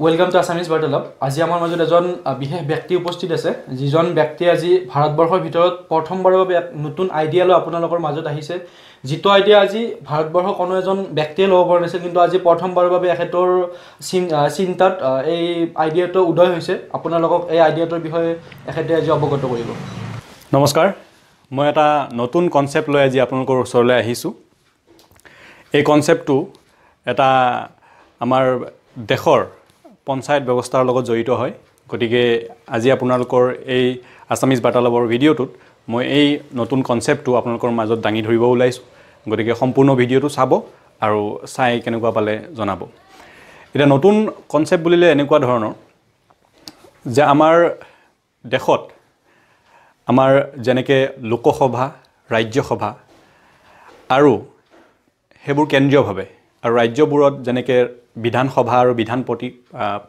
Welcome to Assamese বাৰ্তালাপ। আজি আমাৰ মাজত এজন বিশেষ ব্যক্তি উপস্থিত আছে, যিজন ব্যক্তি আজি ভাৰতবৰ্ষৰ ভিতৰত প্ৰথমবাৰৰ বাবে নতুন আইডিয়া লৈ আপোনালোকৰ মাজত আহিছে। যিটো আইডিয়া আজি ভাৰতবৰ্ষৰ কোনো এজন ব্যক্তিয়ে ল'ব পৰা নাছিল, কিন্তু আজি প্ৰথমবাৰৰ বাবে এখেতৰ চিন্তাত এই আইডিয়াটো উদয় হৈছে। আপোনালোকক এই আইডিয়াটোৰ বিষয়ে এখেতে আজি অৱগত কৰিব। নমস্কাৰ, মই এটা নতুন কনচেপ্ট লৈ আজি আপোনালোকৰ ওচৰলৈ আহিছোঁ। এই কনচেপ্টটো এটা আমাৰ দেশৰ পঞ্চায়ত ব্যৱস্থাৰ লগত জড়িত হয়। গতিকে আজি আপোনালোকৰ এই আসামিজ বাৰ্তালাপৰ ভিডিঅ'টোত মই এই নতুন কনচেপ্টটো আপোনালোকৰ মাজত দাঙি ধৰিব ওলাইছোঁ। গতিকে সম্পূৰ্ণ ভিডিঅ'টো চাব আৰু চাই কেনেকুৱা পালে জনাব। এতিয়া নতুন কনচেপ্ট বুলিলে এনেকুৱা ধৰণৰ যে আমাৰ দেশত আমাৰ যেনেকৈ লোকসভা, ৰাজ্যসভা আৰু সেইবোৰ কেন্দ্ৰীয়ভাৱে আৰু ৰাজ্যবোৰত যেনেকৈ বিধানসভা আৰু বিধান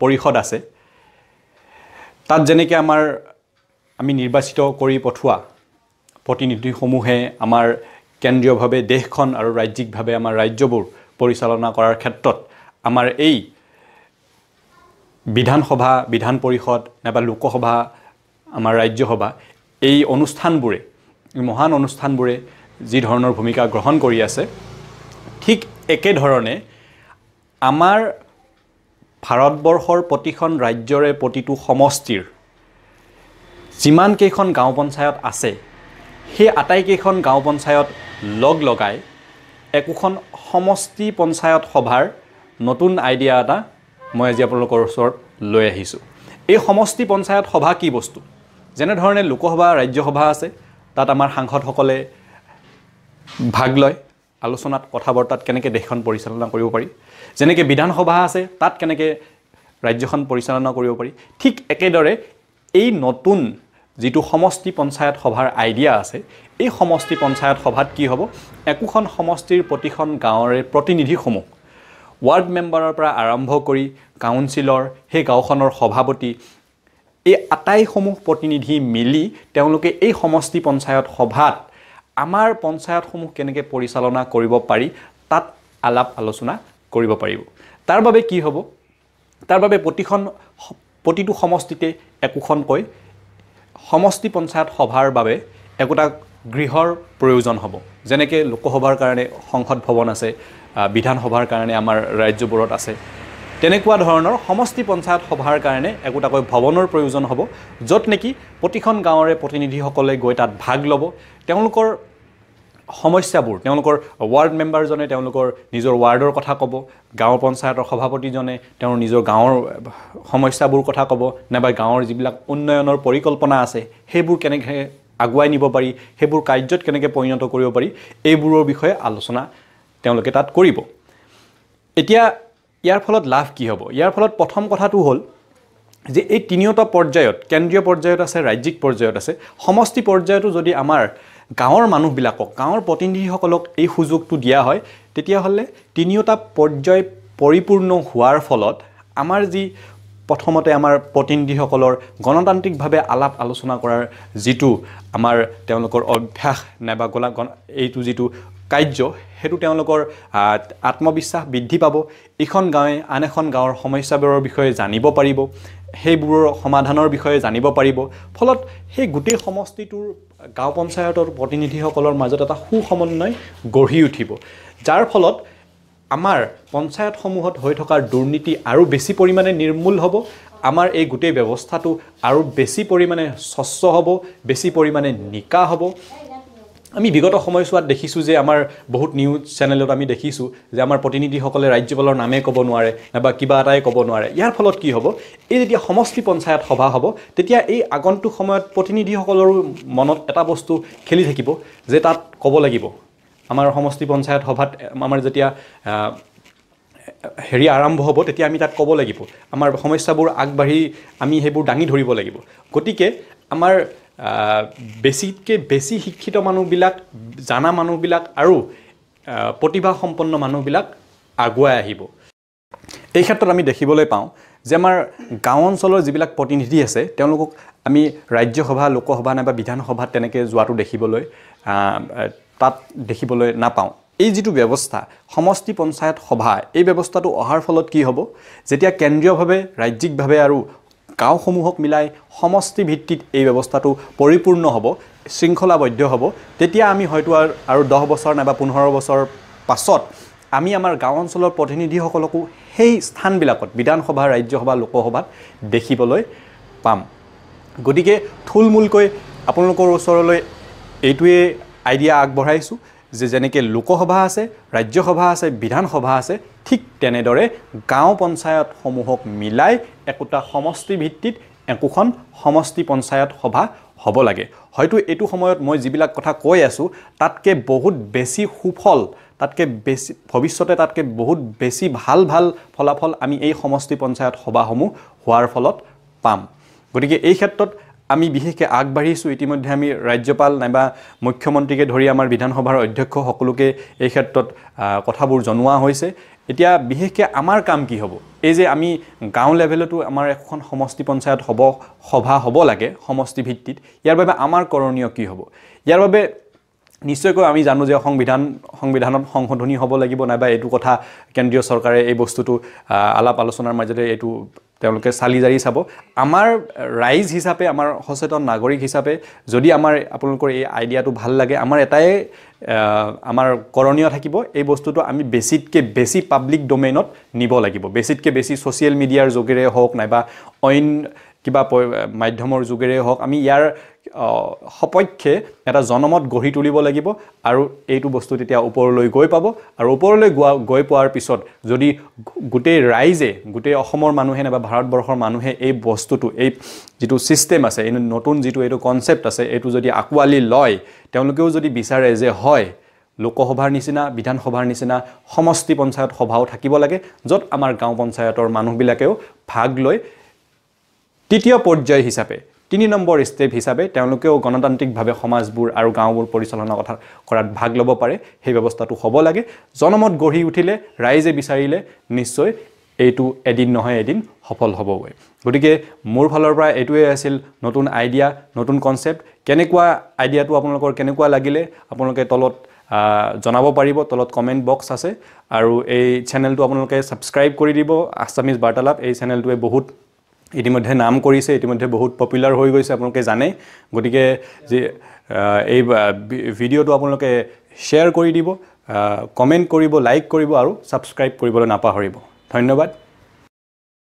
পৰিষদ আছে, তাত যেনেকৈ আমি নিৰ্বাচিত কৰি পঠোৱা প্ৰতিনিধিসমূহে আমাৰ কেন্দ্ৰীয়ভাৱে দেশখন আৰু ৰাজ্যিকভাৱে আমাৰ ৰাজ্যবোৰ পৰিচালনা কৰাৰ ক্ষেত্ৰত আমাৰ এই বিধানসভা, বিধান পৰিষদ নাইবা লোকসভা, আমাৰ ৰাজ্যসভা, এই অনুষ্ঠানবোৰে, এই মহান অনুষ্ঠানবোৰে যি ধৰণৰ ভূমিকা গ্ৰহণ কৰি আছে, ঠিক একেধৰণে আমাৰ ভাৰতবৰ্ষৰ প্ৰতিখন ৰাজ্যৰে প্ৰতিটো সমষ্টিৰ যিমানকেইখন গাঁও পঞ্চায়ত আছে, সেই আটাইকেইখন গাঁও পঞ্চায়ত লগ লগাই একোখন সমষ্টি পঞ্চায়ত সভাৰ নতুন আইডিয়া এটা মই আজি আপোনালোকৰ ওচৰত লৈ আহিছোঁ। এই সমষ্টি পঞ্চায়ত সভা কি বস্তু? যেনেধৰণে লোকসভা, ৰাজ্যসভা আছে, তাত আমাৰ সাংসদসকলে ভাগ লয় আলোচনাত, কথা বৰ্তাত কেনেকৈ দেশখন পৰিচালনা কৰিব পাৰি। যেনেকৈ বিধানসভা আছে, তাত কেনেকৈ ৰাজ্যখন পৰিচালনা কৰিব পাৰি। ঠিক একেদৰে এই নতুন যিটো সমষ্টি পঞ্চায়ত সভাৰ আইডিয়া আছে, এই সমষ্টি পঞ্চায়ত সভাত কি হ'ব, একোখন সমষ্টিৰ প্ৰতিখন গাঁৱৰে প্ৰতিনিধিসমূহ ৱাৰ্ড মেম্বাৰৰ পৰা আৰম্ভ কৰি কাউন্সিলৰ, সেই গাঁওখনৰ সভাপতি, এই আটাইসমূহ প্ৰতিনিধি মিলি তেওঁলোকে এই সমষ্টি পঞ্চায়ত সভাত আমাৰ পঞ্চায়তসমূহ কেনেকৈ পৰিচালনা কৰিব পাৰি তাত আলাপ আলোচনা কৰিব পাৰিব। তাৰ বাবে কি হ'ব, তাৰ বাবে প্ৰতিটো সমষ্টিতে একোখনকৈ সমষ্টি পঞ্চায়ত সভাৰ বাবে একোটা গৃহৰ প্ৰয়োজন হ'ব। যেনেকৈ লোকসভাৰ কাৰণে সংসদ ভৱন আছে, বিধানসভাৰ কাৰণে আমাৰ ৰাজ্যবোৰত আছে, তেনেকুৱা ধৰণৰ সমষ্টি পঞ্চায়ত সভাৰ কাৰণে একোটাকৈ ভৱনৰ প্ৰয়োজন হ'ব, য'ত নেকি প্ৰতিখন গাঁৱৰে প্ৰতিনিধিসকলে গৈ তাত ভাগ ল'ব। তেওঁলোকৰ সমস্যাবোৰ, তেওঁলোকৰ ৱাৰ্ড মেম্বাৰজনে তেওঁলোকৰ নিজৰ ৱাৰ্ডৰ কথা ক'ব, গাঁও পঞ্চায়তৰ সভাপতিজনে তেওঁৰ নিজৰ গাঁৱৰ সমস্যাবোৰ কথা ক'ব, নাইবা গাঁৱৰ যিবিলাক উন্নয়নৰ পৰিকল্পনা আছে সেইবোৰ কেনেকৈ আগুৱাই নিব পাৰি, সেইবোৰ কাৰ্যত কেনেকৈ পৰিণত কৰিব পাৰি, এইবোৰৰ বিষয়ে আলোচনা তেওঁলোকে তাত কৰিব। এতিয়া ইয়াৰ ফলত লাভ কি হ'ব? ইয়াৰ ফলত প্ৰথম কথাটো হ'ল যে এই তিনিওটা পৰ্যায়ত, কেন্দ্ৰীয় পৰ্যায়ত আছে, ৰাজ্যিক পৰ্যায়ত আছে, সমষ্টি পৰ্যায়তো যদি আমাৰ গাঁৱৰ মানুহবিলাকক, গাঁৱৰ প্ৰতিনিধিসকলক এই সুযোগটো দিয়া হয়, তেতিয়াহ'লে তিনিওটা পৰ্যায় পৰিপূৰ্ণ হোৱাৰ ফলত আমাৰ যি প্ৰথমতে আমাৰ প্ৰতিনিধিসকলৰ গণতান্ত্ৰিকভাৱে আলাপ আলোচনা কৰাৰ যিটো আমাৰ তেওঁলোকৰ অভ্যাস নাইবা এইটো যিটো কাৰ্য, সেইটো তেওঁলোকৰ আত্মবিশ্বাস বৃদ্ধি পাব। এইখন গাঁৱে আন এখন গাঁৱৰ সমস্যাবোৰৰ বিষয়ে জানিব পাৰিব, সেইবোৰৰ সমাধানৰ বিষয়ে জানিব পাৰিব। ফলত সেই গোটেই সমষ্টিটোৰ গাঁও পঞ্চায়তৰ প্ৰতিনিধিসকলৰ মাজত এটা সুসমন্বয় গঢ়ি উঠিব, যাৰ ফলত আমাৰ পঞ্চায়তসমূহত হৈ থকা দুৰ্নীতি আৰু বেছি পৰিমাণে নিৰ্মূল হ'ব, আমাৰ এই গোটেই ব্যৱস্থাটো আৰু বেছি পৰিমাণে স্বচ্ছ হ'ব, বেছি পৰিমাণে নিকা হ'ব। আমি বিগত সময়ছোৱাত দেখিছোঁ যে আমাৰ বহুত নিউজ চেনেলত আমি দেখিছোঁ যে আমাৰ প্ৰতিনিধিসকলে ৰাজ্যপালৰ নামে ক'ব নোৱাৰে নাইবা কিবা এটাই ক'ব নোৱাৰে। ইয়াৰ ফলত কি হ'ব, এই যেতিয়া সমষ্টি পঞ্চায়ত সভা হ'ব, তেতিয়া এই আগন্তুক সময়ত প্ৰতিনিধিসকলৰো মনত এটা বস্তু খেলি থাকিব যে তাত ক'ব লাগিব, আমাৰ সমষ্টি পঞ্চায়ত সভাত আমাৰ যেতিয়া আৰম্ভ হ'ব, তেতিয়া আমি তাত ক'ব লাগিব, আমাৰ সমস্যাবোৰ আগবাঢ়ি আমি সেইবোৰ দাঙি ধৰিব লাগিব। গতিকে আমাৰ বেছিতকৈ বেছি শিক্ষিত মানুহবিলাক, জানা মানুহবিলাক আৰু প্ৰতিভাসম্পন্ন মানুহবিলাক আগুৱাই আহিব। এই ক্ষেত্ৰত আমি দেখিবলৈ পাওঁ যে আমাৰ গাঁও অঞ্চলৰ যিবিলাক প্ৰতিনিধি আছে, তেওঁলোকক আমি ৰাজ্যসভা, লোকসভা নাইবা বিধানসভাত তেনেকৈ যোৱাটো তাত দেখিবলৈ নাপাওঁ। এই যিটো ব্যৱস্থা সমষ্টি পঞ্চায়ত সভা এই ব্যৱস্থাটো অহাৰ ফলত কি হ'ব যেতিয়া কেন্দ্ৰীয়ভাৱে ৰাজ্যিকভাৱে আৰু গাঁওসমূহক মিলাই সমষ্টি ভিত্তিত এই ব্যৱস্থাটো পৰিপূৰ্ণ হ'ব শৃংখলাবদ্ধ হ'ব তেতিয়া আমি হয়তো আৰু 10 বছৰ নাইবা 15 বছৰ পাছত আমি আমাৰ গাঁও অঞ্চলৰ প্ৰতিনিধিসকলকো সেই স্থানবিলাকত বিধানসভা ৰাজ্যসভা লোকসভাত দেখিবলৈ পাম গতিকে থুলমূলকৈ আপোনালোকৰ ওচৰলৈ এইটোৱে আইডিয়া আগবঢ়াইছোঁ যে যেনেকৈ লোকসভা আছে ৰাজ্যসভা আছে বিধানসভা আছে ঠিক তেনেদৰে গাঁও পঞ্চায়তসমূহক মিলাই একোটা সমষ্টি ভিত্তিত একোখন সমষ্টি পঞ্চায়ত সভা হ'ব লাগে হয়তো এইটো সময়ত মই যিবিলাক কথা কৈ আছোঁ তাতকৈ বহুত বেছি সুফল তাতকৈ বেছি ভৱিষ্যতে তাতকৈ বহুত বেছি ভাল ফলাফল আমি এই সমষ্টি পঞ্চায়ত সভাসমূহ হোৱাৰ ফলত পাম গতিকে এই ক্ষেত্ৰত আমি বিশেষকৈ আগবাঢ়িছোঁ ইতিমধ্যে আমি ৰাজ্যপাল নাইবা মুখ্যমন্ত্ৰীকে ধৰি আমাৰ বিধানসভাৰ অধ্যক্ষ সকলোকে এই ক্ষেত্ৰত কথাবোৰ জনোৱা হৈছে এতিয়া বিশেষকৈ আমাৰ কাম কি হ'ব এই যে আমি গাঁও লেভেলতো আমাৰ এখন সমষ্টি পঞ্চায়ত সভা হ'ব লাগে সমষ্টি ভিত্তিত ইয়াৰ বাবে আমাৰ কৰণীয় কি হ'ব ইয়াৰ বাবে নিশ্চয়কৈ আমি জানো যে সংবিধানত সংশোধনী হ'ব লাগিব নাইবা এইটো কথা কেন্দ্ৰীয় চৰকাৰে এই বস্তুটো আলাপ আলোচনাৰ মাজতে এইটো তেওঁলোকে চালি জাৰি চাব আমাৰ ৰাইজ হিচাপে আমাৰ সচেতন নাগৰিক হিচাপে যদি আমাৰ আপোনালোকৰ এই আইডিয়াটো ভাল লাগে আমাৰ এটাই আমাৰ কৰণীয় থাকিব এই বস্তুটো আমি বেছিতকৈ বেছি পাব্লিক ডোমেইনত নিব লাগিব বেছিতকৈ বেছি ছ'চিয়েল মিডিয়াৰ যোগেৰে হওক নাইবা অইন কিবা মাধ্যমৰ যোগেৰে হওক আমি ইয়াৰ সপক্ষে এটা জনমত গঢ়ি তুলিব লাগিব আৰু এইটো বস্তু তেতিয়া ওপৰলৈ গৈ পাব আৰু ওপৰলৈ গৈ পোৱাৰ পিছত যদি গোটেই ৰাইজে গোটেই অসমৰ মানুহে নাইবা ভাৰতবৰ্ষৰ মানুহে এই বস্তুটো এই যিটো ছিষ্টেম আছে এই নতুন যিটো এইটো কনচেপ্ট আছে এইটো যদি আঁকোৱালি লয় তেওঁলোকেও যদি বিচাৰে যে হয় লোকসভাৰ নিচিনা বিধানসভাৰ নিচিনা সমষ্টি পঞ্চায়ত সভাও থাকিব লাগে য'ত আমাৰ গাঁও পঞ্চায়তৰ মানুহবিলাকেও ভাগ লৈ তৃতীয় পৰ্যায় হিচাপে 3 নম্বৰ ষ্টেপ হিচাপে তেওঁলোকেও গণতান্ত্ৰিকভাৱে সমাজবোৰ আৰু গাঁওবোৰ পৰিচালনা কৰাত ভাগ ল'ব পাৰে সেই ব্যৱস্থাটো হ'ব লাগে জনমত গঢ়ি উঠিলে ৰাইজে বিচাৰিলে নিশ্চয় এইটো এদিন নহয় এদিন সফল হ'বগৈ গতিকে মোৰ ফালৰ পৰা এইটোৱে আছিল নতুন আইডিয়া নতুন কনচেপ্ট কেনেকুৱা আইডিয়াটো আপোনালোকৰ কেনেকুৱা লাগিলে আপোনালোকে তলত জনাব পাৰিব তলত কমেণ্ট বক্স আছে আৰু এই চেনেলটো আপোনালোকে ছাবস্ক্ৰাইব কৰি দিব আছামিজ বাৰ্তালাপ এই চেনেলটোৱে বহুত ইতিমধ্যে নাম কৰিছে ইতিমধ্যে বহুত পপুলাৰ হৈ গৈছে আপোনালোকে জানে গতিকে যে এই ভিডিঅ'টো আপোনালোকে শ্বেয়াৰ কৰি দিব কমেণ্ট কৰিব লাইক কৰিব আৰু ছাবস্ক্ৰাইব কৰিবলৈ নাপাহৰিব ধন্যবাদ